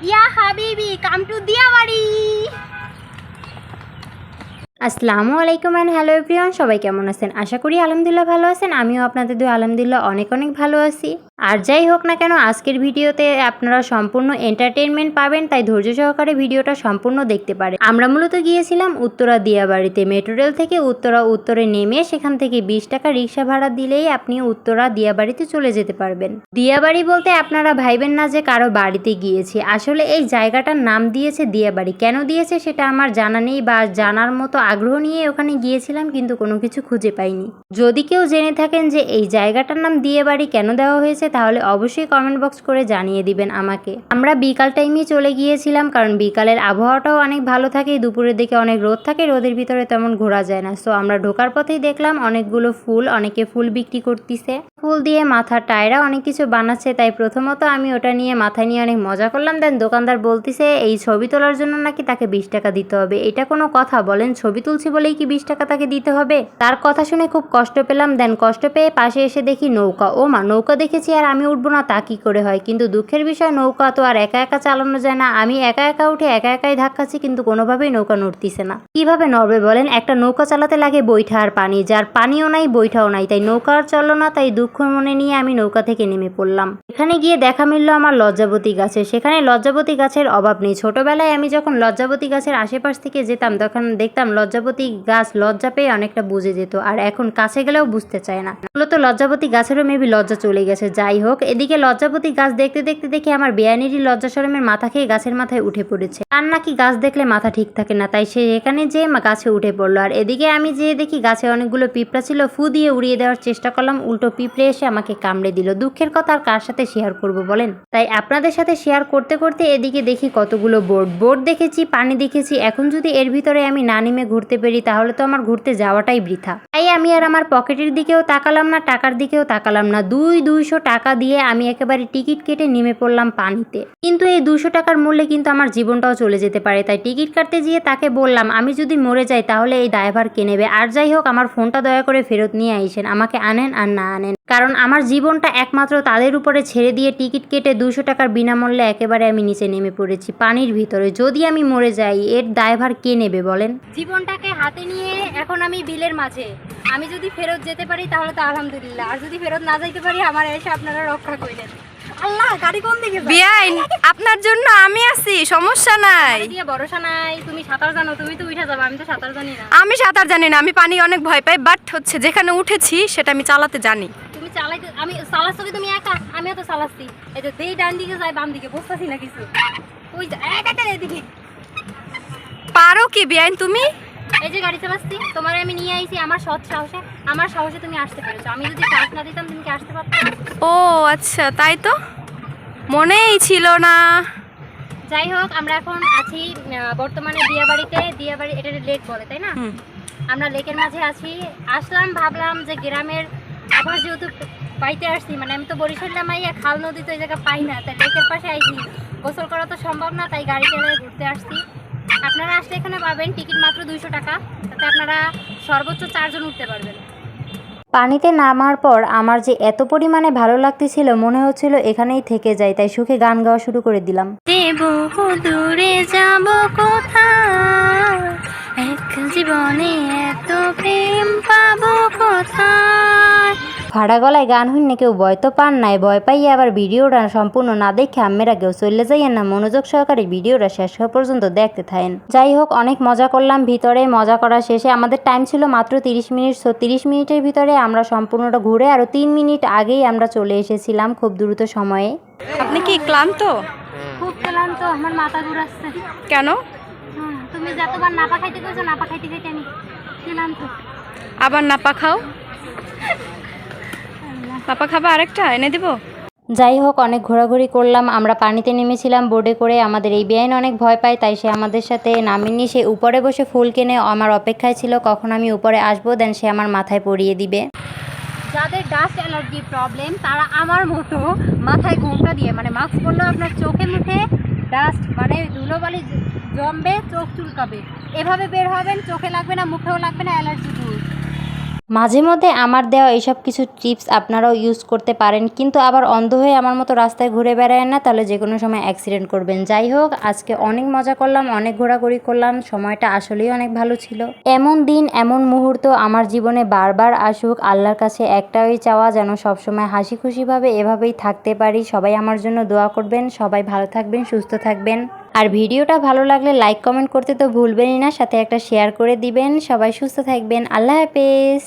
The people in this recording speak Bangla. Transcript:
ইয়া হাবিবি কাম টু দিয়াবাড়ি। আসসালামু আলাইকুম অ্যান্ড হ্যালো এভরিওয়ান, সবাই কেমন আছেন? আশা করি আলহামদুলিল্লাহ ভালো আছেন। আমিও আপনাদের দোয়া আলহামদুলিল্লাহ অনেক অনেক ভালো আছি। আর যাই হোক না কেন, আজকের ভিডিওতে আপনারা সম্পূর্ণ এন্টারটেইনমেন্ট পাবেন, তাই ধৈর্য সহকারে ভিডিওটা সম্পূর্ণ দেখতে পারেন। আমরা মূলত গিয়েছিলাম উত্তরা দিয়াবাড়িতে। মেট্রো রেল থেকে উত্তরে নেমে সেখান থেকে 20 টাকা রিক্সা ভাড়া দিলেই আপনি উত্তরা দিয়াবাড়িতে চলে যেতে পারবেন। দিয়াবাড়ি বলতে আপনারা ভাইবেন না যে কারো বাড়িতে গিয়েছি, আসলে এই জায়গাটার নাম দিয়েছে দিয়াবাড়ি। কেন দিয়েছে সেটা আমার জানা নেই, বা জানার মতো আগ্রহ নিয়ে ওখানে গিয়েছিলাম কিন্তু কোনো কিছু খুঁজে পাইনি। যদি কেউ জেনে থাকেন যে এই জায়গাটার নাম দিয়াবাড়ি কেন দেওয়া হয়েছে, তাহলে অবশ্যই কমেন্ট বক্স করে জানিয়ে দিবেন আমাকে। আমরা বিকাল টাইমে চলে গিয়েছিলাম, কারণ বিকালের আবহাওয়াটাও অনেক ভালো থাকে। দুপুরের দিকে অনেক রোদ থাকে, রোদের ভিতরে তেমন ঘোরা যায় না। সো আমরা ঢোকার পথেই দেখলাম অনেকগুলো ফুল, অনেকে ফুল বিক্রি করতেছে। ফুল দিয়ে মাথার টায়রা অনেক কিছু বানাচ্ছে, তাই প্রথমত আমি ওটা নিয়ে মাথায় নিয়ে অনেক মজা করলাম। দেন দোকানদার বলতেছে এই ছবি তোলার জন্য নাকি তাকে 20 টাকা দিতে হবে। এটা কোনো কথা বলেন? ছবি তুলছি বলেই কি 20 টাকা তাকে দিতে হবে? তার কথা শুনে খুব কষ্ট পেলাম। দেন কষ্ট পেয়ে পাশে এসে দেখি নৌকা। ও মা, নৌকা দেখেছি আর আমি উঠবো না তা কি করে হয়? কিন্তু দুঃখের বিষয়, নৌকা তো আর একা একা চালানো যায় না। আমি একা একা উঠে একা একাই ধাক্কাচ্ছি, কিন্তু কোনোভাবেই নৌকা নড়তিছে না। কিভাবে নড়বে বলেন? একটা নৌকা চালাতে লাগে বৈঠা আর পানি, যার পানিও নাই বৈঠাও নাই, তাই নৌকা আর চললো না। তাই দুঃখ মনে নিয়ে আমি নৌকা থেকে নেমে পড়লাম। এখানে গিয়ে দেখা মিলল আমার লজ্জাবতী গাছে। সেখানে লজ্জাবতী গাছের অভাব নেই। ছোটবেলায় আমি যখন লজ্জাবতী গাছের আশেপাশ থেকে যেতাম, তখন দেখতাম লজ্জাবতী গাছ লজ্জা পেয়ে অনেকটা বুঝে যেত, আর এখন কাছে গেলেও বুঝতে চায় না। মূলত লজ্জাবতী গাছেরও মেবি লজ্জা চলে গেছে। যাই হোক, এদিকে লজ্জাবতী গাছ দেখতে দেখতে দেখি আমার বেয়ানিরই লজ্জা শরমের মাথা খেয়ে গাছের মাথায় উঠে পড়েছে। আর নাকি গাছ দেখলে মাথা ঠিক থাকে না, তাই সে এখানে যেয়ে গাছে উঠে পড়লো। আর এদিকে আমি যেয়ে দেখি গাছে অনেকগুলো পিঁপড়া ছিল। ফু দিয়ে উড়িয়ে দেওয়ার চেষ্টা করলাম, উল্টো পিঁপড়ে এসে আমাকে কামড়ে দিল। দুঃখের কথা, আর কার সাথে শেয়ার করব বলেন? তাই আপনাদের সাথে শেয়ার করতে করতে এদিকে দেখি কতগুলো বোট দেখেছি, পানি দেখেছি। এখন যদি এর ভিতরে আমি না নেমে ঘুরতে পারি, তাহলে তো আমার ঘুরতে যাওয়াটাই বৃথা। তাই আমি আর আমার পকেটের দিকেও তাকালাম না, টাকার দিকেও তাকালাম না। 200 টাকা দিয়ে আমি একেবারে টিকিট কেটে নেমে পড়লাম পানিতে। কিন্তু এই 200 টাকার মূল্যে কিন্তু আমার জীবনটাও চলে যেতে পারে। তাই টিকিট কাটতে গিয়ে তাকে বললাম, আমি যদি মরে যাই তাহলে এই দায়ভার কে নেবে? আর যাই হোক, আমার ফোনটা দয়া করে ফেরত নিয়ে আইসেন, আমাকে আনেন আর না আনেন। কারণ আমার জীবনটা একমাত্র তাদের উপরে ছেড়ে দিয়ে টিকিট কেটে 200 টাকার বিনামূল্যে একেবারে আমি নিচে নেমে পড়েছি পানির ভিতরে। যদি আমি মরে যাই, এর দায়ভার কে নেবে বলেন? জীবনটাকে হাতে নিয়ে এখন আমি বিলের মাঝে। আমি যদি ফেরত যেতে পারি তাহলে তো আলহামদুলিল্লাহ, আর যদি ফেরত না যাইতে পারি, আমার এসে আপনারা রক্ষা করেন। আল্লাহ, গাড়ি কোন দিকে? বিয়াইন, আপনার জন্য আমি আছি, সমস্যা নাই। দিয়ে ভরসা নাই। তুমি সাঁতার জানো, তুমি তো উঠে যাবে, আমি তো সাঁতার জানি না। আমি সাঁতার জানি না, আমি পানি অনেক ভয় পাই, বাট হচ্ছে যেখানে উঠেছি সেটা আমি চালাতে জানি। তুমি চালাইতে, আমি চালাচ্ছি কি তুমি একা? আমিও তো চালাচ্ছি। এই যে দেই ডান দিকে যায় বাম দিকে, বুঝতেছি না কিছু। ওই একা এদিকে পারো কি বিয়াইন তুমি? এই যে গাড়ি চালাচ্ছি, তোমার আমি নিয়ে আইছি আমার সৎ সাহসে। আমার সাহসে তুমি আসতে পেরেছো। আমি যদি সাহস না দিতাম, তুমি কি আসতে পারতো? ও আচ্ছা, তাই তো মনেই ছিল না। যাই হোক, আমরা এখন আছি বর্তমানে দিয়াবাড়ি, এটা লেক বলে তাই না? আমরা লেকের মাঝে আছি। আসলাম, ভাবলাম যে গ্রামের আবার যেহেতু পাইতে আসছি, মানে আমি তো বরিশাল মাইয়া, খাল নদী তো এই জায়গা পাই না, তাই লেকের পাশে আইছি। গোসল করা তো সম্ভব না, তাই গাড়ি চালিয়ে ঘুরতে আসছি। আপনারা আসলে এখানে পাবেন টিকিট মাত্র 200 টাকা, তাতে আপনারা সর্বোচ্চ 4 জন উঠতে পারবেন। পানিতে নামার পর আমার যে এত পরিমাণে ভালো লাগতেছিল, মনে হচ্ছিল এখানেই থেকে যাই। তাই সুখে গান গাওয়া শুরু করে দিলাম। বহু দূরে যাব কোথায়, এক জীবনে এত প্রেম পাবো কোথায়। ফাড়া গলায় গান হইনে কেউ ভয় তো পান নাই। ভয় পাইয়ে আবার ভিডিওটা সম্পূর্ণ না দেখে আম্মেরা কেউ চলে যাইয়েন না, মনোযোগ সহকারে ভিডিওটা শেষ হওয়া পর্যন্ত দেখতে থাকেন। যাই হোক, অনেক মজা করলাম ভিতরে। মজা করা শেষে আমাদের টাইম ছিল মাত্র 30 মিনিট। 30 মিনিটের ভিতরে আমরা সম্পূর্ণটা ঘুরে আরো 3 মিনিট আগেই আমরা চলে এসেছিলাম খুব দ্রুত সময়ে। আপনি কি ক্লান্ত? খুব ক্লান্ত, আমার মাথা ঘুরাচ্ছে। কেন? তুমি যতবার নাপা খাইতে কইছো, নাপা খাইতে খাইতে আমি ক্লান্ত। আবার নাপা খাও? নাপা খাবা? আরেকটা এনে দিব। যাই হোক, অনেক ঘোরাঘুরি করলাম। আমরা পানিতে নেমেছিলাম বোটে করে। আমাদের এই বেআইন অনেক ভয় পায়, তাই সে আমাদের সাথে নামেনি। সে উপরে বসে ফুল কিনে আমার অপেক্ষায় ছিল কখন আমি উপরে আসবো, দেন সে আমার মাথায় পরিয়ে দিবে। যাদের ডাস্ট অ্যালার্জি প্রবলেম, তারা আমার মতো মাথায় ঘোমটা দিয়ে, মানে মাস্ক পরলেও আপনার চোখে মুখে ডাস্ট মানে ধুলোবালি জমবে, চোখ চুলকাবে, এভাবে বের হবেন। চোখে লাগবে না, মুখেও লাগবে না, অ্যালার্জি দূর। মাঝে মধ্যে আমার দেওয়া এইসব কিছু টিপস আপনারাও ইউজ করতে পারেন, কিন্তু আবার অন্ধ হয়ে আমার মতো রাস্তায় ঘুরে বেড়ায় না, তাহলে যে কোনো সময় অ্যাক্সিডেন্ট করবেন। যাই হোক, আজকে অনেক মজা করলাম, অনেক ঘোরাঘুরি করলাম, সময়টা আসলেই অনেক ভালো ছিল। এমন দিন এমন মুহূর্ত আমার জীবনে বারবার আসুক, আল্লাহর কাছে একটাই চাওয়া যেন সবসময় হাসি খুশিভাবে এভাবেই থাকতে পারি। সবাই আমার জন্য দোয়া করবেন, সবাই ভালো থাকবেন, সুস্থ থাকবেন। আর ভিডিওটা ভালো লাগলে লাইক কমেন্ট করতে তো ভুলবেনই না, সাথে একটা শেয়ার করে দিবেন। সবাই সুস্থ থাকবেন। আল্লাহ হাফেজ।